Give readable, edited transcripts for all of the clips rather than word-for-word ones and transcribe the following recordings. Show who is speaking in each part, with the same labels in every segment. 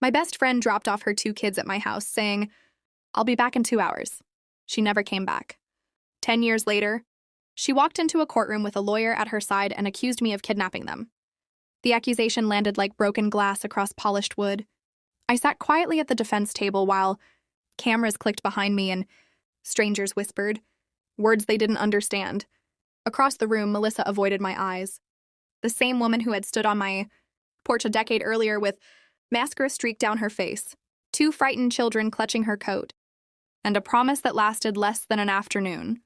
Speaker 1: My best friend dropped off her 2 kids at my house, saying, "I'll be back in 2 hours." She never came back. 10 years later, she walked into a courtroom with a lawyer at her side and accused me of kidnapping them. The accusation landed like broken glass across polished wood. I sat quietly at the defense table while cameras clicked behind me and strangers whispered, words they didn't understand. Across the room, Melissa avoided my eyes. The same woman who had stood on my porch a decade earlier with mascara streaked down her face, 2 frightened children clutching her coat, and a promise that lasted less than an afternoon.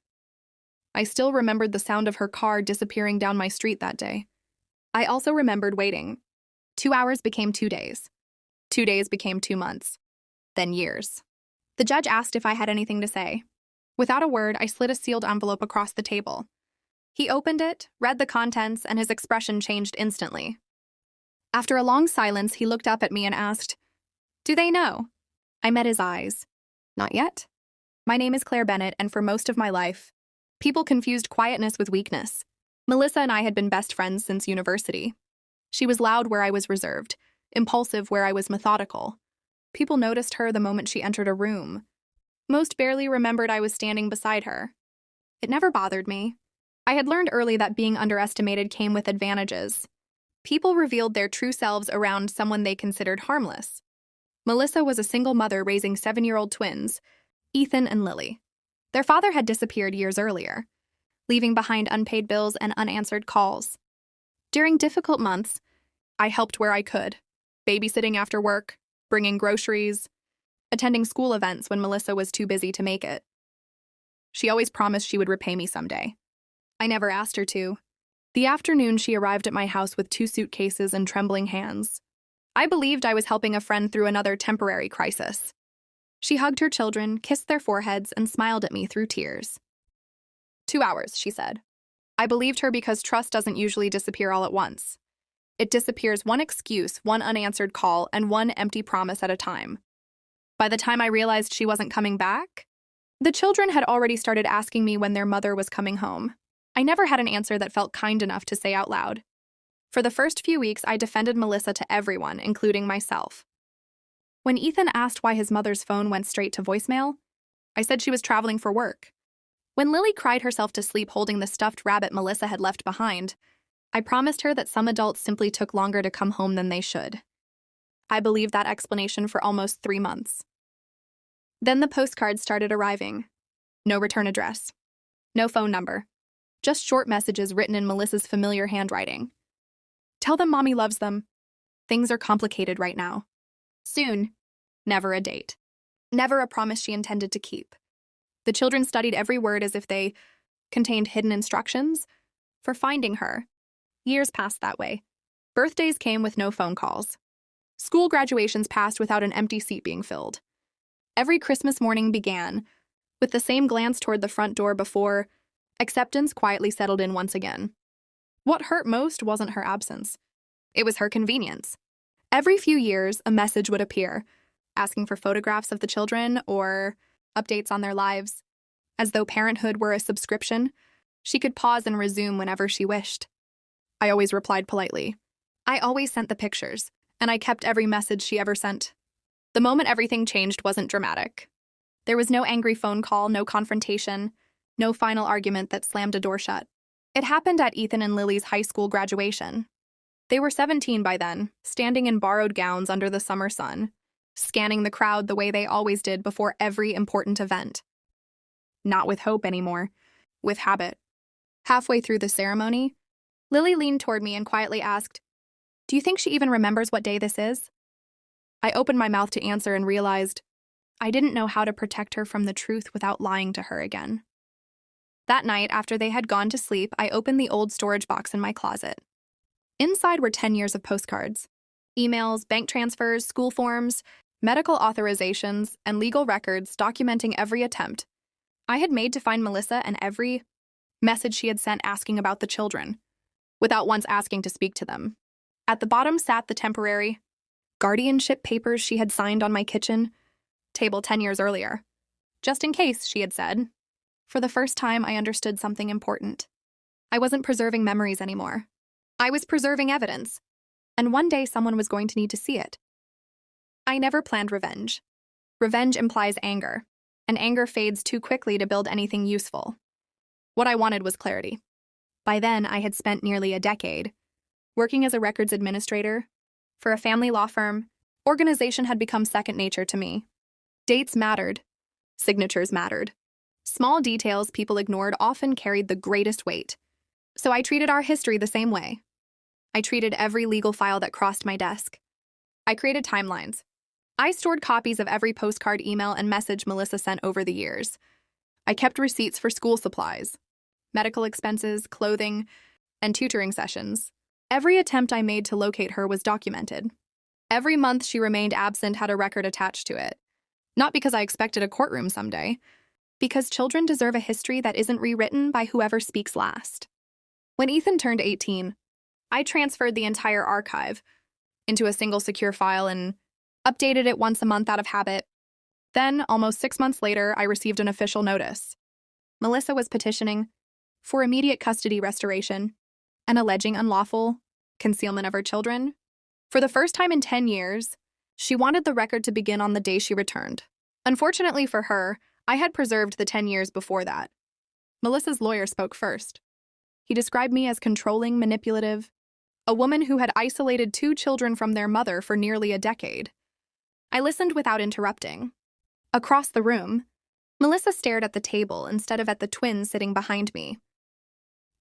Speaker 1: I still remembered the sound of her car disappearing down my street that day. I also remembered waiting. 2 hours became 2 days. 2 days became 2 months. Then years. The judge asked if I had anything to say. Without a word, I slid a sealed envelope across the table. He opened it, read the contents, and his expression changed instantly. After a long silence, he looked up at me and asked, "Do they know?" I met his eyes. "Not yet. My name is Claire Bennett, and for most of my life, people confused quietness with weakness. Melissa and I had been best friends since university. She was loud where I was reserved, impulsive where I was methodical. People noticed her the moment she entered a room. Most barely remembered I was standing beside her. It never bothered me. I had learned early that being underestimated came with advantages. People revealed their true selves around someone they considered harmless. Melissa was a single mother raising 7-year-old twins, Ethan and Lily. Their father had disappeared years earlier, leaving behind unpaid bills and unanswered calls. During difficult months, I helped where I could, babysitting after work, bringing groceries, attending school events when Melissa was too busy to make it. She always promised she would repay me someday. I never asked her to. The afternoon she arrived at my house with 2 suitcases and trembling hands. I believed I was helping a friend through another temporary crisis. She hugged her children, kissed their foreheads, and smiled at me through tears. 2 hours, she said. I believed her because trust doesn't usually disappear all at once. It disappears one excuse, one unanswered call, and one empty promise at a time. By the time I realized she wasn't coming back, the children had already started asking me when their mother was coming home. I never had an answer that felt kind enough to say out loud. For the first few weeks, I defended Melissa to everyone, including myself. When Ethan asked why his mother's phone went straight to voicemail, I said she was traveling for work. When Lily cried herself to sleep holding the stuffed rabbit Melissa had left behind, I promised her that some adults simply took longer to come home than they should. I believed that explanation for almost 3 months. Then the postcards started arriving. No return address. No phone number. Just short messages written in Melissa's familiar handwriting. "Tell them Mommy loves them. Things are complicated right now. Soon." Never a date. Never a promise she intended to keep. The children studied every word as if they contained hidden instructions for finding her. Years passed that way. Birthdays came with no phone calls. School graduations passed without an empty seat being filled. Every Christmas morning began with the same glance toward the front door before acceptance quietly settled in once again. What hurt most wasn't her absence. It was her convenience. Every few years, a message would appear, asking for photographs of the children or updates on their lives. As though parenthood were a subscription, she could pause and resume whenever she wished. I always replied politely. I always sent the pictures, and I kept every message she ever sent. The moment everything changed wasn't dramatic. There was no angry phone call, no confrontation, no final argument that slammed a door shut. It happened at Ethan and Lily's high school graduation. They were 17 by then, standing in borrowed gowns under the summer sun, scanning the crowd the way they always did before every important event. Not with hope anymore, with habit. Halfway through the ceremony, Lily leaned toward me and quietly asked, "Do you think she even remembers what day this is?" I opened my mouth to answer and realized I didn't know how to protect her from the truth without lying to her again. That night, after they had gone to sleep, I opened the old storage box in my closet. Inside were 10 years of postcards, emails, bank transfers, school forms, medical authorizations, and legal records documenting every attempt I had made to find Melissa and every message she had sent asking about the children, without once asking to speak to them. At the bottom sat the temporary guardianship papers she had signed on my kitchen table 10 years earlier. Just in case, she had said. For the first time, I understood something important. I wasn't preserving memories anymore. I was preserving evidence, and one day someone was going to need to see it. I never planned revenge. Revenge implies anger, and anger fades too quickly to build anything useful. What I wanted was clarity. By then, I had spent nearly a decade working as a records administrator for a family law firm. Organization had become second nature to me. Dates mattered. Signatures mattered. Small details people ignored often carried the greatest weight. So I treated our history the same way. I treated every legal file that crossed my desk. I created timelines. I stored copies of every postcard, email, and message Melissa sent over the years. I kept receipts for school supplies, medical expenses, clothing, and tutoring sessions. Every attempt I made to locate her was documented. Every month she remained absent had a record attached to it. Not because I expected a courtroom someday, because children deserve a history that isn't rewritten by whoever speaks last. When Ethan turned 18, I transferred the entire archive into a single secure file and updated it once a month out of habit. Then, almost 6 months later, I received an official notice. Melissa was petitioning for immediate custody restoration and alleging unlawful concealment of her children. For the first time in 10 years, she wanted the record to begin on the day she returned. Unfortunately for her, I had preserved the 10 years before that. Melissa's lawyer spoke first. He described me as controlling, manipulative, a woman who had isolated 2 children from their mother for nearly a decade. I listened without interrupting. Across the room, Melissa stared at the table instead of at the twins sitting behind me.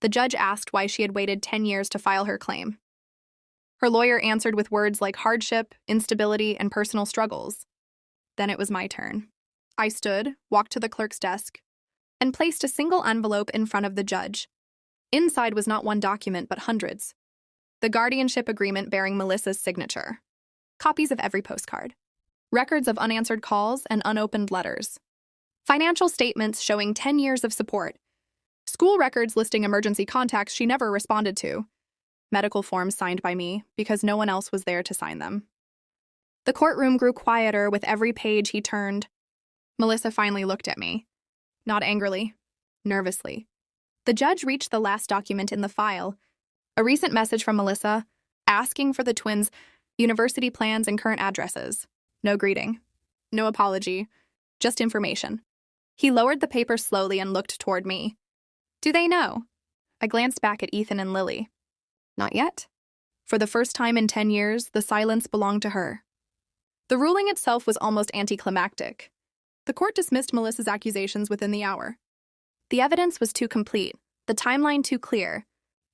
Speaker 1: The judge asked why she had waited 10 years to file her claim. Her lawyer answered with words like hardship, instability, and personal struggles. Then it was my turn. I stood, walked to the clerk's desk, and placed a single envelope in front of the judge. Inside was not one document, but hundreds. The guardianship agreement bearing Melissa's signature. Copies of every postcard. Records of unanswered calls and unopened letters. Financial statements showing 10 years of support. School records listing emergency contacts she never responded to. Medical forms signed by me because no one else was there to sign them. The courtroom grew quieter with every page he turned. Melissa finally looked at me. Not angrily, nervously. The judge reached the last document in the file, a recent message from Melissa asking for the twins' university plans and current addresses. No greeting, no apology, just information. He lowered the paper slowly and looked toward me. Do they know? I glanced back at Ethan and Lily. Not yet. For the first time in 10 years, the silence belonged to her. The ruling itself was almost anticlimactic. The court dismissed Melissa's accusations within the hour. The evidence was too complete, the timeline too clear,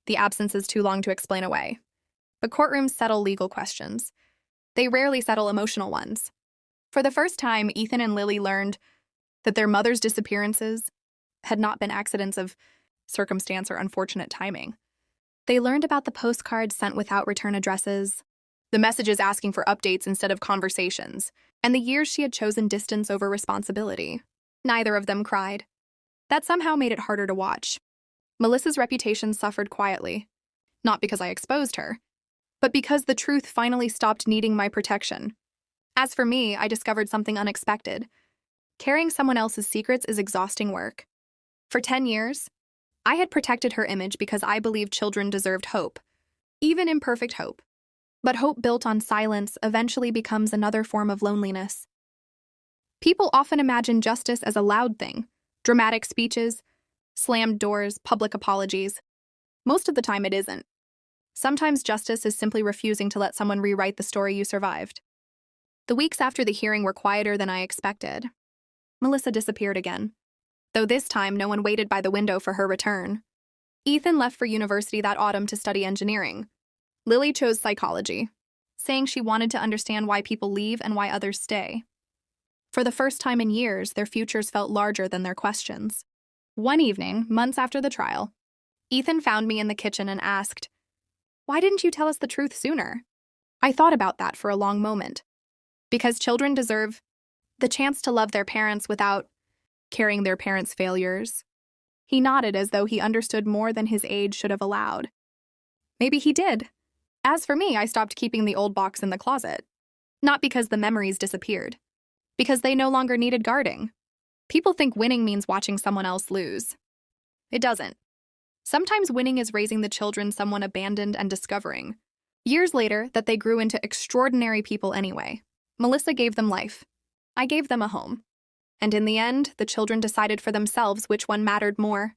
Speaker 1: the absences too long to explain away. But courtrooms settle legal questions. They rarely settle emotional ones. For the first time, Ethan and Lily learned that their mother's disappearances had not been accidents of circumstance or unfortunate timing. They learned about the postcards sent without return addresses, the messages asking for updates instead of conversations, and the years she had chosen distance over responsibility. Neither of them cried. That somehow made it harder to watch. Melissa's reputation suffered quietly, not because I exposed her, but because the truth finally stopped needing my protection. As for me, I discovered something unexpected. Carrying someone else's secrets is exhausting work. For 10 years, I had protected her image because I believed children deserved hope, even imperfect hope. But hope built on silence eventually becomes another form of loneliness. People often imagine justice as a loud thing, dramatic speeches, slammed doors, public apologies. Most of the time it isn't. Sometimes justice is simply refusing to let someone rewrite the story you survived. The weeks after the hearing were quieter than I expected. Melissa disappeared again, though this time no one waited by the window for her return. Ethan left for university that autumn to study engineering. Lily chose psychology, saying she wanted to understand why people leave and why others stay. For the first time in years, their futures felt larger than their questions. One evening, months after the trial, Ethan found me in the kitchen and asked, "Why didn't you tell us the truth sooner?" I thought about that for a long moment. Because children deserve the chance to love their parents without carrying their parents' failures. He nodded as though he understood more than his age should have allowed. Maybe he did. As for me, I stopped keeping the old box in the closet. Not because the memories disappeared. Because they no longer needed guarding. People think winning means watching someone else lose. It doesn't. Sometimes winning is raising the children someone abandoned and discovering, years later, that they grew into extraordinary people anyway. Melissa gave them life. I gave them a home. And in the end, the children decided for themselves which one mattered more.